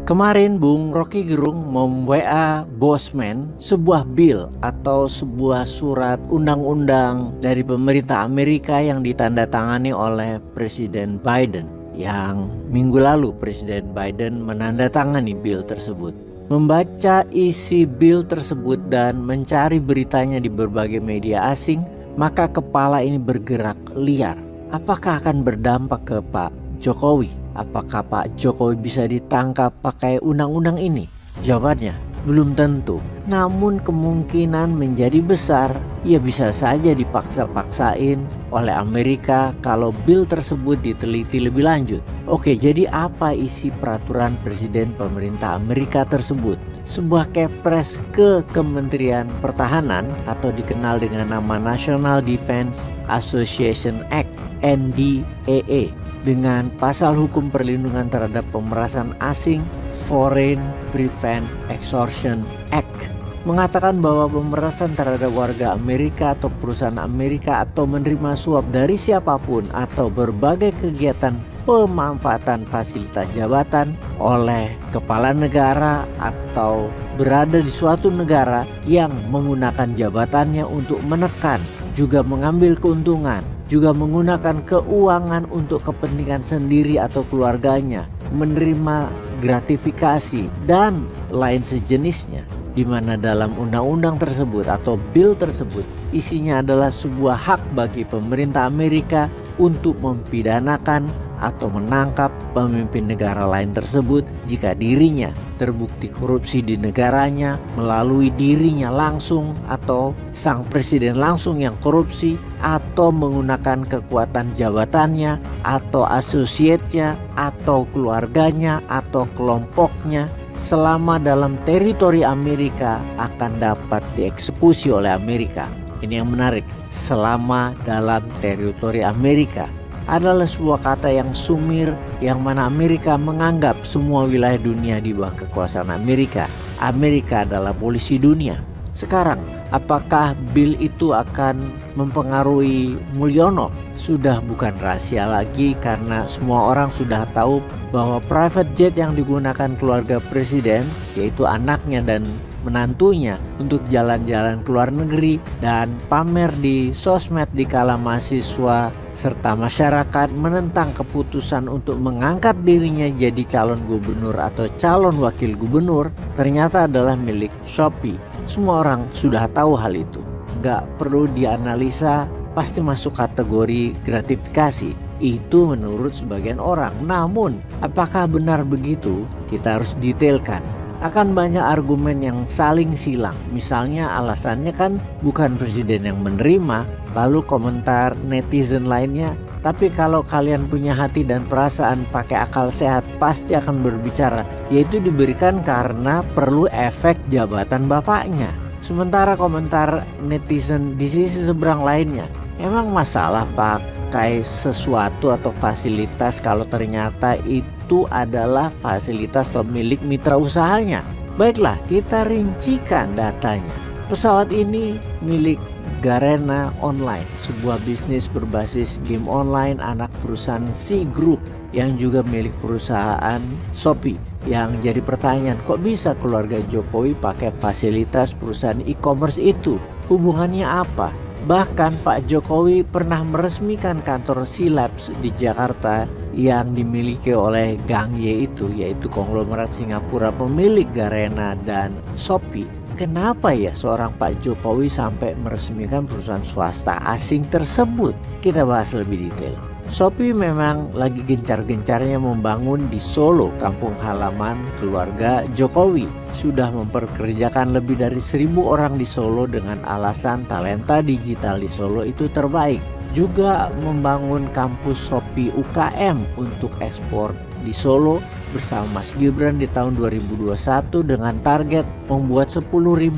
Kemarin Bung Rocky Gerung mem-WA Bosman sebuah bill atau sebuah surat undang-undang dari pemerintah Amerika yang ditandatangani oleh Presiden Biden. Yang minggu lalu Presiden Biden menandatangani bill tersebut. Membaca isi bill tersebut dan mencari beritanya di berbagai media asing, maka kepala ini bergerak liar. Apakah akan berdampak ke Pak Jokowi? Apakah Pak Jokowi bisa ditangkap pakai undang-undang ini? Jawabannya, belum tentu. Namun kemungkinan menjadi besar, ia bisa saja dipaksa-paksain oleh Amerika kalau bill tersebut diteliti lebih lanjut. Oke, jadi apa isi peraturan Presiden pemerintah Amerika tersebut? Sebuah kepres ke Kementerian Pertahanan atau dikenal dengan nama National Defense Association Act (NDAA) dengan pasal hukum perlindungan terhadap pemerasan asing Foreign Prevent Extortion Act mengatakan bahwa pemerasan terhadap warga Amerika atau perusahaan Amerika atau menerima suap dari siapapun atau berbagai kegiatan pemanfaatan fasilitas jabatan oleh kepala negara atau berada di suatu negara yang menggunakan jabatannya untuk menekan, juga mengambil keuntungan, juga menggunakan keuangan untuk kepentingan sendiri atau keluarganya, menerima gratifikasi dan lain sejenisnya, di mana dalam undang-undang tersebut atau bill tersebut isinya adalah sebuah hak bagi pemerintah Amerika untuk mempidanakan atau menangkap pemimpin negara lain tersebut jika dirinya terbukti korupsi di negaranya melalui dirinya langsung atau sang presiden langsung yang korupsi, atau menggunakan kekuatan jabatannya atau asosiatnya atau keluarganya atau kelompoknya selama dalam teritori Amerika akan dapat dieksekusi oleh Amerika. Ini yang menarik, selama dalam teritori Amerika adalah sebuah kata yang sumir yang mana Amerika menganggap semua wilayah dunia di bawah kekuasaan Amerika. Amerika adalah polisi dunia. Sekarang, apakah bill itu akan mempengaruhi Mulyono? Sudah bukan rahasia lagi karena semua orang sudah tahu bahwa private jet yang digunakan keluarga presiden, yaitu anaknya dan menantunya, untuk jalan-jalan ke luar negeri dan pamer di sosmed di kala mahasiswa serta masyarakat menentang keputusan untuk mengangkat dirinya jadi calon gubernur atau calon wakil gubernur, ternyata adalah milik Shopee. Semua orang sudah tahu hal itu, gak perlu dianalisa, pasti masuk kategori gratifikasi. Itu menurut sebagian orang. Namun apakah benar begitu? Kita harus detailkan. Akan banyak argumen yang saling silang. Misalnya alasannya kan bukan presiden yang menerima, lalu komentar netizen lainnya, tapi kalau kalian punya hati dan perasaan pakai akal sehat pasti akan berbicara, yaitu diberikan karena perlu efek jabatan bapaknya. Sementara komentar netizen di sisi seberang lainnya, emang masalah pakai sesuatu atau fasilitas kalau ternyata itu adalah fasilitas atau milik mitra usahanya? Baiklah, kita rincikan datanya. Pesawat ini milik Garena Online, sebuah bisnis berbasis game online anak perusahaan C Group yang juga milik perusahaan Shopee. Yang jadi pertanyaan, kok bisa keluarga Jokowi pakai fasilitas perusahaan e-commerce itu? Hubungannya apa? Bahkan Pak Jokowi pernah meresmikan kantor C-Labs di Jakarta yang dimiliki oleh Gang Y itu, yaitu konglomerat Singapura pemilik Garena dan Shopee. Kenapa ya seorang Pak Jokowi sampai meresmikan perusahaan swasta asing tersebut? Kita bahas lebih detail. Shopee memang lagi gencar-gencarnya membangun di Solo, kampung halaman keluarga Jokowi. Sudah memperkerjakan lebih dari 1.000 orang di Solo dengan alasan talenta digital di Solo itu terbaik. Juga membangun kampus Shopee UKM untuk ekspor di Solo bersama Mas Gibran di tahun 2021 dengan target membuat 10.000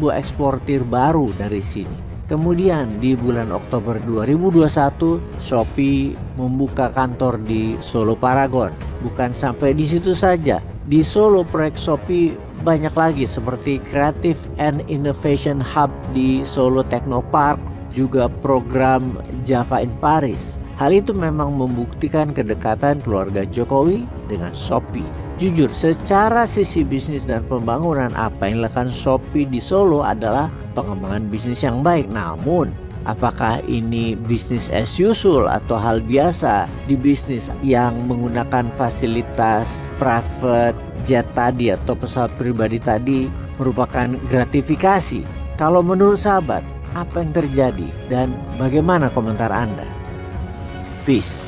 eksportir baru dari sini. Kemudian di bulan Oktober 2021 Shopee membuka kantor di Solo Paragon. Bukan sampai di situ saja, di Solo proyek Shopee banyak lagi seperti Creative and Innovation Hub di Solo Technopark, juga program Java in Paris. Hal itu memang membuktikan kedekatan keluarga Jokowi dengan Shopee. Jujur, secara sisi bisnis dan pembangunan, apa yang dilakukan Shopee di Solo adalah pengembangan bisnis yang baik. Namun, apakah ini bisnis as usual atau hal biasa di bisnis yang menggunakan fasilitas private jet tadi atau pesawat pribadi tadi merupakan gratifikasi? Kalau menurut sahabat, apa yang terjadi dan bagaimana komentar Anda? Peace.